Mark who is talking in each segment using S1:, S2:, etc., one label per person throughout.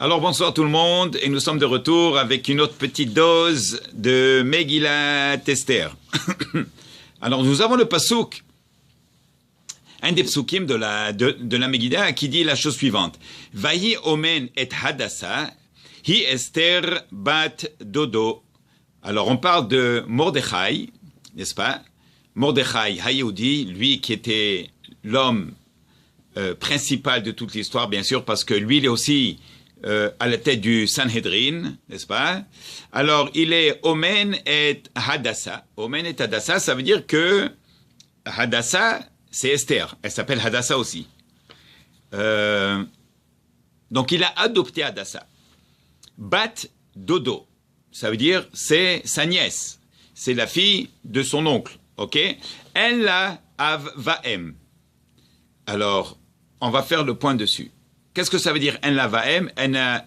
S1: Alors bonsoir tout le monde et nous sommes de retour avec une autre petite dose de Megillat Esther. Alors nous avons le pasouk, un des psukim de la Megillah qui dit la chose suivante. Vayi omen et Hadassa, hi Esther bat Dodo. Alors on parle de Mordechai, n'est-ce pas? Mordechai Hayoudi, lui qui était l'homme principal de toute l'histoire, bien sûr, parce que lui il est aussi à la tête du Sanhedrin, n'est-ce pas? Alors, il est Omen et Hadassa. Omen et Hadassa, ça veut dire que Hadassa, c'est Esther. Elle s'appelle Hadassa aussi. Donc, il a adopté Hadassa. Bat Dodo, ça veut dire c'est sa nièce. C'est la fille de son oncle, ok? Elle a Av-Vaem. Alors, on va faire le point dessus. Qu'est-ce que ça veut dire en la vaem? Elle n'a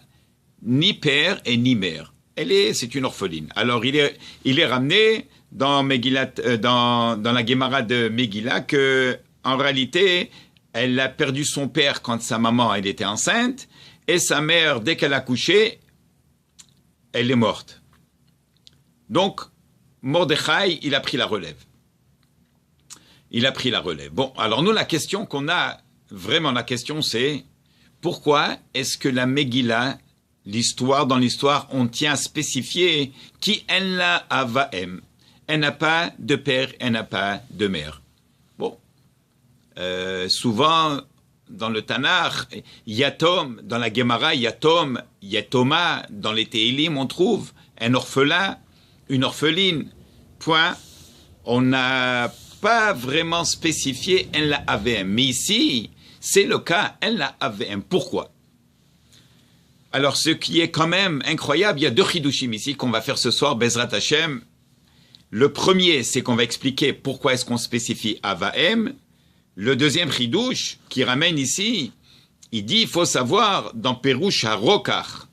S1: ni père et ni mère. C'est une orpheline. Alors il est ramené dans Megillat, dans la Gemara de Megillah que en réalité elle a perdu son père quand sa maman elle était enceinte et sa mère dès qu'elle a couché elle est morte. Donc Mordechai il a pris la relève. Il a pris la relève. Bon alors nous la question qu'on a vraiment la question c'est pourquoi est-ce que la Megillah, dans l'histoire, on tient à spécifier qui en la avaem? Elle n'a pas de père, elle n'a pas de mère. Bon, souvent dans le Tanakh, Yatom, dans la Gemara, Yatom, Yatoma, dans les Tehillim, on trouve un orphelin, une orpheline. Point. On n'a pas vraiment spécifié en la avaem. Mais ici, c'est le cas, elle l'a avait. Pourquoi? Alors, ce qui est quand même incroyable, il y a deux chidushim ici qu'on va faire ce soir, Bezrat Hashem. Le premier, c'est qu'on va expliquer pourquoi est-ce qu'on spécifie Avaem. Le deuxième chidush, qui ramène ici, il dit, il faut savoir, dans Perush HaRokach,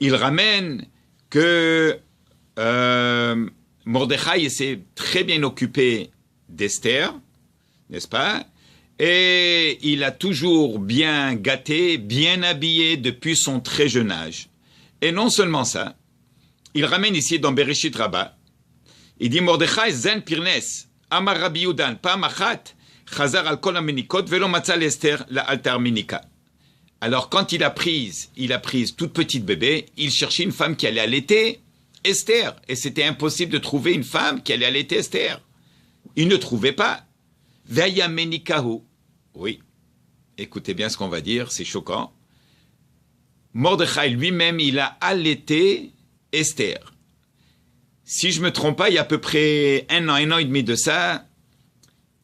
S1: il ramène que Mordechai s'est très bien occupé d'Esther, n'est-ce pas? Et il a toujours bien gâté, bien habillé depuis son très jeune âge. Et non seulement ça, il ramène ici dans Bereshit Rabbah, il dit Mordechai zen pirnes, amar Rabbi Yudan, pa'amachat, chazar al kol hamenikot, velo matza l'Esther la altar minika. Alors quand il a prise toute petite bébé, il cherchait une femme qui allait allaiter Esther. Et c'était impossible de trouver une femme qui allait allaiter Esther. Il ne trouvait pas. Veya menikahu. Oui, écoutez bien ce qu'on va dire, c'est choquant. Mordechai lui-même, il a allaité Esther. Si je ne me trompe pas, il y a à peu près un an et demi de ça,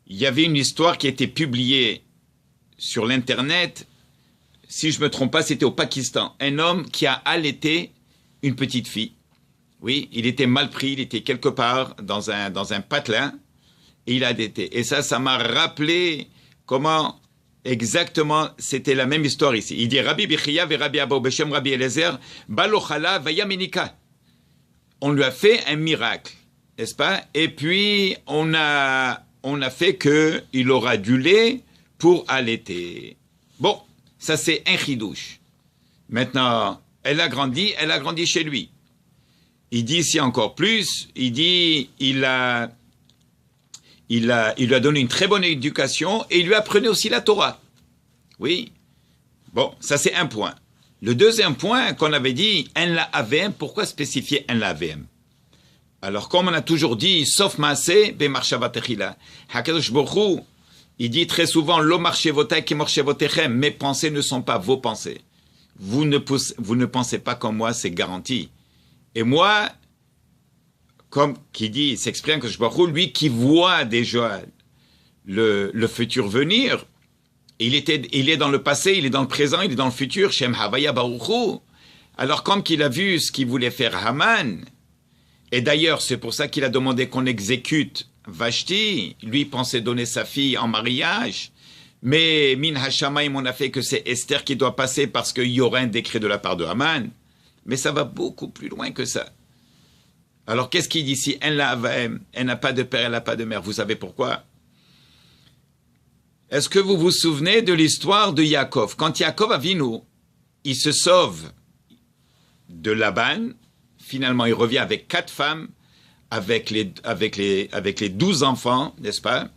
S1: il y avait une histoire qui a été publiée sur l'Internet. Si je ne me trompe pas, c'était au Pakistan. Un homme qui a allaité une petite fille. Oui, il était mal pris, il était quelque part dans un patelin. Et il a allaité. Et ça m'a rappelé comment exactement c'était la même histoire ici. Il dit Rabbi Bichia ve Rabbi Abba Beshem Rabbi Eliezer Balochala Vayamenika. On lui a fait un miracle, n'est-ce pas? Et puis on a fait que il aura du lait pour allaiter. Bon, ça c'est un chidouche. Maintenant, elle a grandi chez lui. Il dit ici encore plus, il dit il lui a donné une très bonne éducation et il lui apprenait aussi la Torah. Oui. Bon, ça c'est un point. Le deuxième point qu'on avait dit, en la AVM, pourquoi spécifier en la AVM? Alors, comme on a toujours dit, sauf maaseh, be marchavatechila. Hakadosh Baruch Hu, il dit très souvent, lo marchevotai ki marchevotechem. Mes pensées ne sont pas vos pensées. Vous ne pensez pas comme moi, c'est garanti. Et moi, comme qui dit, s'exprime que je vois lui qui voit déjà le futur venir, il est dans le passé, il est dans le présent, il est dans le futur, Shem Havaya Baruchu. Alors comme qu'il a vu ce qu'il voulait faire Haman, et d'ailleurs c'est pour ça qu'il a demandé qu'on exécute Vashti, lui pensait donner sa fille en mariage, mais Min Hashamayim on a fait que c'est Esther qui doit passer parce qu'il y aura un décret de la part de Haman, mais ça va beaucoup plus loin que ça. Alors, qu'est-ce qu'il dit ici? Elle n'a pas de père, elle n'a pas de mère. Vous savez pourquoi? Est-ce que vous vous souvenez de l'histoire de Yaakov? Quand Yaakov Avinu, il se sauve de Laban. Finalement, il revient avec 4 femmes, avec les 12 enfants, n'est-ce pas?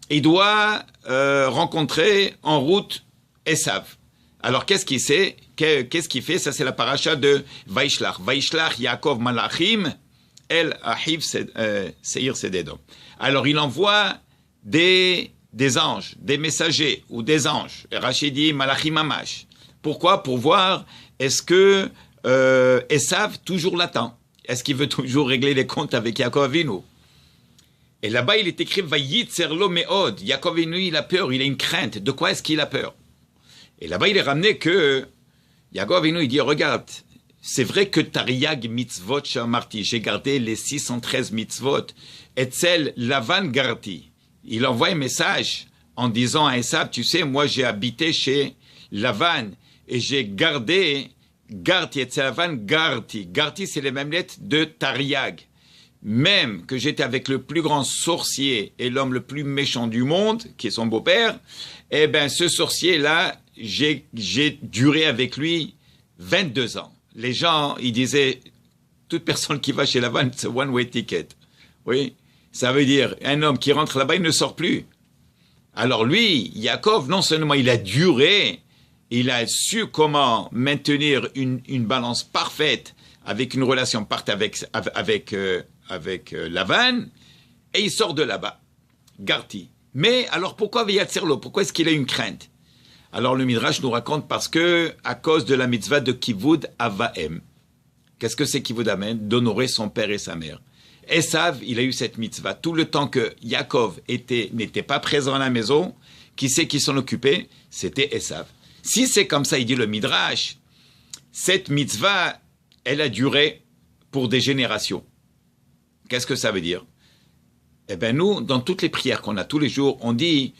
S1: Il doit rencontrer en route Esav. Alors, qu'est-ce qu'il fait? Ça, c'est la paracha de Vaishlach. Vaishlach Yaakov Malachim El Ahiv Seir Sededom. Alors, il envoie des anges, des messagers ou des anges. Rachid dit Malachim Amash. Pourquoi? Pour voir est-ce que Esav toujours l'attend. Est-ce qu'il veut toujours régler les comptes avec Yaakov Avinu? Et là-bas, il est écrit Vayitzerlo Meod. Yaakov Avinu, il a peur, il a une crainte. De quoi est-ce qu'il a peur? Et là-bas, il est ramené que Yaakov Avinu, il dit regarde, c'est vrai que Tariag mitzvot shamarti, j'ai gardé les 613 mitzvot, et celle Lavan garti. Il envoie un message en disant à Esav, tu sais, moi j'ai habité chez Lavan et j'ai gardé Garti, et Lavan Garti. Garti, c'est les mêmes lettres de Tariag. Même que j'étais avec le plus grand sorcier et l'homme le plus méchant du monde, qui est son beau-père, eh bien, ce sorcier-là, j'ai duré avec lui 22 ans. Les gens, ils disaient, toute personne qui va chez Lavan, c'est one-way ticket. Oui, ça veut dire, un homme qui rentre là-bas, il ne sort plus. Alors lui, Yaakov, non seulement il a duré, il a su comment maintenir une balance parfaite avec une relation parfaite avec Lavan, et il sort de là-bas, Garti. Mais alors pourquoi Vayatzerlo? Pourquoi est-ce qu'il a une crainte? Alors le Midrash nous raconte parce que à cause de la mitzvah de Kivud Avaem. Qu'est-ce que c'est Kivud Avaem? D'honorer son père et sa mère. Esav, il a eu cette mitzvah. Tout le temps que Yaakov n'était pas présent à la maison, qui c'est qui s'en occupait? C'était Esav. Si c'est comme ça, il dit le Midrash, cette mitzvah, elle a duré pour des générations. Qu'est-ce que ça veut dire? Eh bien, nous, dans toutes les prières qu'on a tous les jours, on dit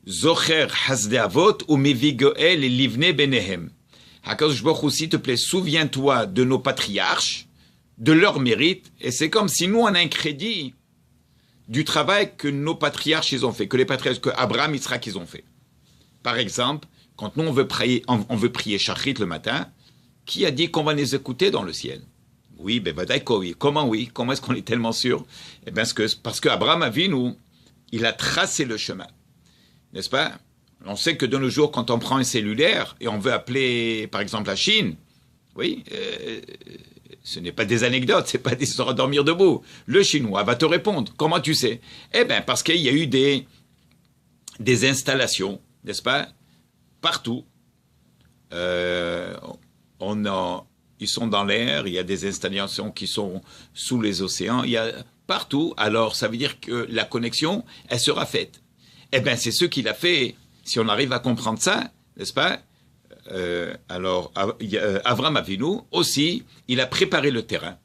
S1: Zocher hasde avot ou mevi goel livne benehem. HaKadosh Baruch Hu, s'il te plaît, souviens-toi de nos patriarches, de leur mérite, et c'est comme si nous, on a un crédit du travail que nos patriarches, ils ont fait, que les patriarches, que Abraham, Yitzhak, ils ont fait. Par exemple, quand nous, on veut prier Shachrit le matin, qui a dit qu'on va les écouter dans le ciel? Oui, ben oui. Comment oui? Comment est-ce qu'on est tellement sûr? Eh bien, parce que Abraham Avinu, il a tracé le chemin. N'est-ce pas? On sait que de nos jours, quand on prend un cellulaire et on veut appeler, par exemple, la Chine, oui, ce n'est pas des anecdotes, c'est pas des histoires à dormir debout. Le Chinois va te répondre. Comment tu sais? Eh bien, parce qu'il y a eu des installations, n'est-ce pas? Partout. Ils sont dans l'air, il y a des installations qui sont sous les océans, il y a partout. Alors, ça veut dire que la connexion, elle sera faite. Eh bien, c'est ce qu'il a fait. Si on arrive à comprendre ça, n'est-ce pas? Alors, Avraham Avinu, aussi, il a préparé le terrain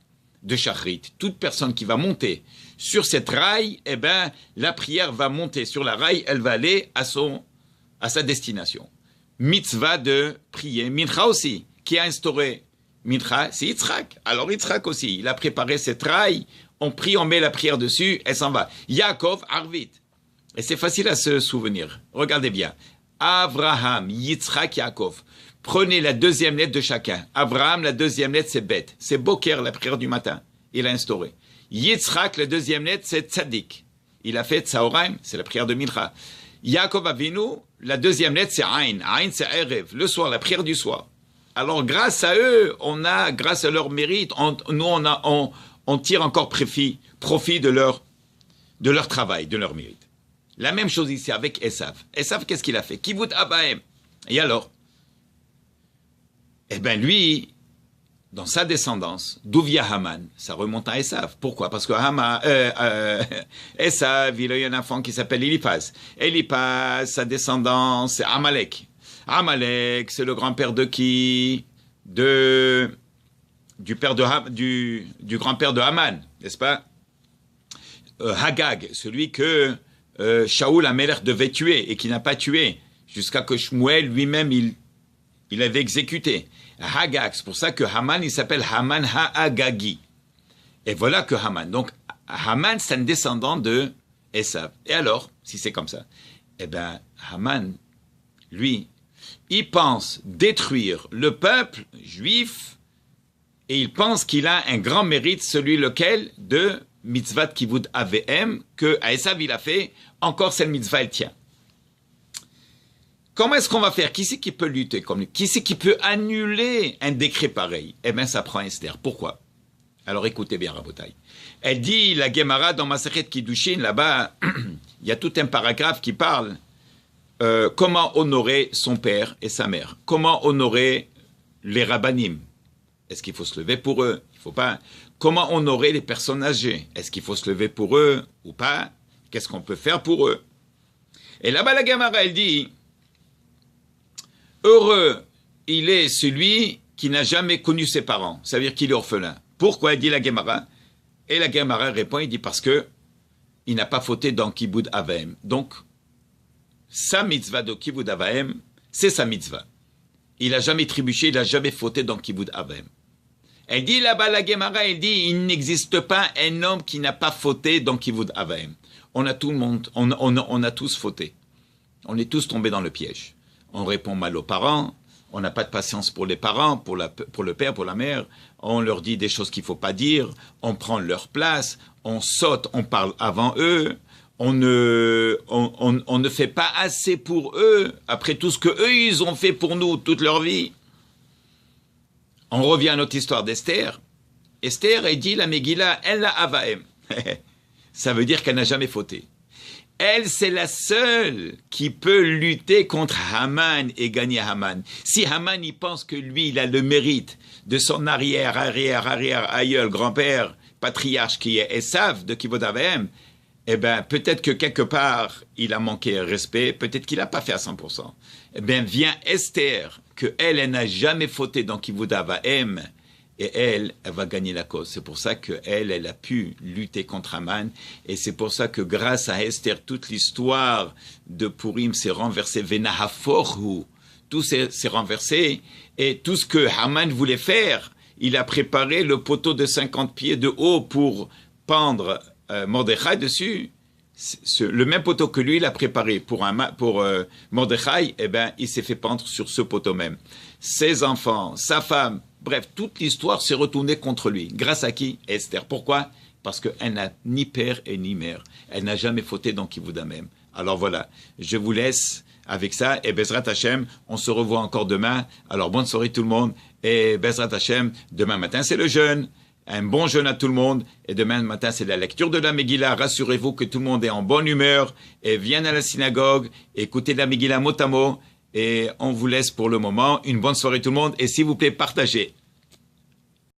S1: de Shachrit. Toute personne qui va monter sur cette rail, eh bien, la prière va monter sur la rail, elle va aller à sa destination. Mitzvah de prier. Mincha aussi, qui a instauré Mincha, c'est Yitzhak. Alors Yitzhak aussi, il a préparé cette rail, on prie, on met la prière dessus, elle s'en va. Yaakov, Arvit. Et c'est facile à se souvenir. Regardez bien. Avraham, Yitzhak, Yaakov. Prenez la deuxième lettre de chacun. Abraham, la deuxième lettre, c'est Bet. C'est Boker, la prière du matin. Il a instauré. Yitzhak, la deuxième lettre, c'est Tzadik. Il a fait Tsaoraim, c'est la prière de Mincha. Yaakov Avinu, la deuxième lettre, c'est Ain. Ain, c'est Erev, le soir, la prière du soir. Alors, grâce à eux, grâce à leur mérite, on tire encore profit de leur travail, de leur mérite. La même chose ici avec Esav. Esav, qu'est-ce qu'il a fait? Kivud Abahem. Et alors? Eh bien, lui, dans sa descendance, d'où vient Haman? Ça remonte à Esav. Pourquoi? Parce que Esav, il a eu un enfant qui s'appelle Eliphaz. Eliphaz, sa descendance, c'est Amalek. Amalek, c'est le grand-père de qui? Du grand-père de Haman, n'est-ce pas? Hagag, celui que Shaoul Amelech devait tuer et qui n'a pas tué, jusqu'à que Shmuel lui-même, il avait exécuté. Hagag, c'est pour ça que Haman, il s'appelle Haman Ha'agagi. Et voilà que Haman. Donc, Haman, c'est un descendant de Esav. Et alors, si c'est comme ça, eh bien, Haman, lui, il pense détruire le peuple juif et il pense qu'il a un grand mérite, celui lequel de mitzvah kivud AVM, que Esav il a fait, encore cette mitzvah elle tient. Comment est-ce qu'on va faire? Qui c'est qui peut lutter comme lui? Qui c'est qui peut annuler un décret pareil? Eh bien, ça prend Esther. Pourquoi? Alors écoutez bien, Rabotai. Elle dit, la Gemara dans Masechet Kiddushin, là-bas, il y a tout un paragraphe qui parle comment honorer son père et sa mère. Comment honorer les rabbanim. Est-ce qu'il faut se lever pour eux? Il ne faut pas. Comment honorer les personnes âgées? Est-ce qu'il faut se lever pour eux ou pas? Qu'est-ce qu'on peut faire pour eux? Et là-bas, la Gemara, elle dit, heureux, il est celui qui n'a jamais connu ses parents. Ça veut dire qu'il est orphelin. Pourquoi? Elle dit la Gemara. Et la Gemara répond, il dit parce que il n'a pas fauté dans Kibud Avaim. Donc, sa mitzvah de Kibud Avaim, c'est sa mitzvah. Il n'a jamais trébuché, il n'a jamais fauté dans Kibud Avaim. Elle dit là-bas, la Gemara, elle dit, il n'existe pas un homme qui n'a pas fauté dans Kibud Avaim. On a tout le monde, on a tous fauté. On est tous tombés dans le piège. On répond mal aux parents, on n'a pas de patience pour les parents, pour le père, pour la mère. On leur dit des choses qu'il ne faut pas dire, on prend leur place, on saute, on parle avant eux, on ne fait pas assez pour eux, après tout ce qu'eux, ils ont fait pour nous toute leur vie. On revient à notre histoire d'Esther. Esther, elle dit la Megillah, elle la avaem. Ça veut dire qu'elle n'a jamais fauté. Elle, c'est la seule qui peut lutter contre Haman et gagner Haman. Si Haman, il pense que lui, il a le mérite de son aïeul, grand-père, patriarche qui est Esav de Kivod Avaim, eh bien, peut-être que quelque part, il a manqué respect, peut-être qu'il n'a pas fait à 100%. Eh bien, vient Esther, que elle n'a jamais fauté dans Kivod Avaim, et elle va gagner la cause. C'est pour ça qu'elle a pu lutter contre Haman. Et c'est pour ça que grâce à Esther, toute l'histoire de Purim s'est renversée. Venahaforhu. Tout s'est renversé. Et tout ce que Haman voulait faire, il a préparé le poteau de 50 pieds de haut pour pendre Mordechai dessus. Le même poteau que lui, il a préparé pour Mordechai, eh ben, il s'est fait pendre sur ce poteau même. Ses enfants, sa femme, bref, toute l'histoire s'est retournée contre lui. Grâce à qui? Esther. Pourquoi? Parce qu'elle n'a ni père et ni mère. Elle n'a jamais fauté dans Kivud Avaim. Alors voilà, je vous laisse avec ça. Et Bezrat Hashem, on se revoit encore demain. Alors bonne soirée tout le monde. Et Bezrat Hashem, demain matin c'est le jeûne. Un bon jeûne à tout le monde. Et demain matin c'est la lecture de la Megillah. Rassurez-vous que tout le monde est en bonne humeur. Et viens à la synagogue, écoutez la Megillah mot à mot. Et on vous laisse pour le moment. Une bonne soirée tout le monde. Et s'il vous plaît, partagez.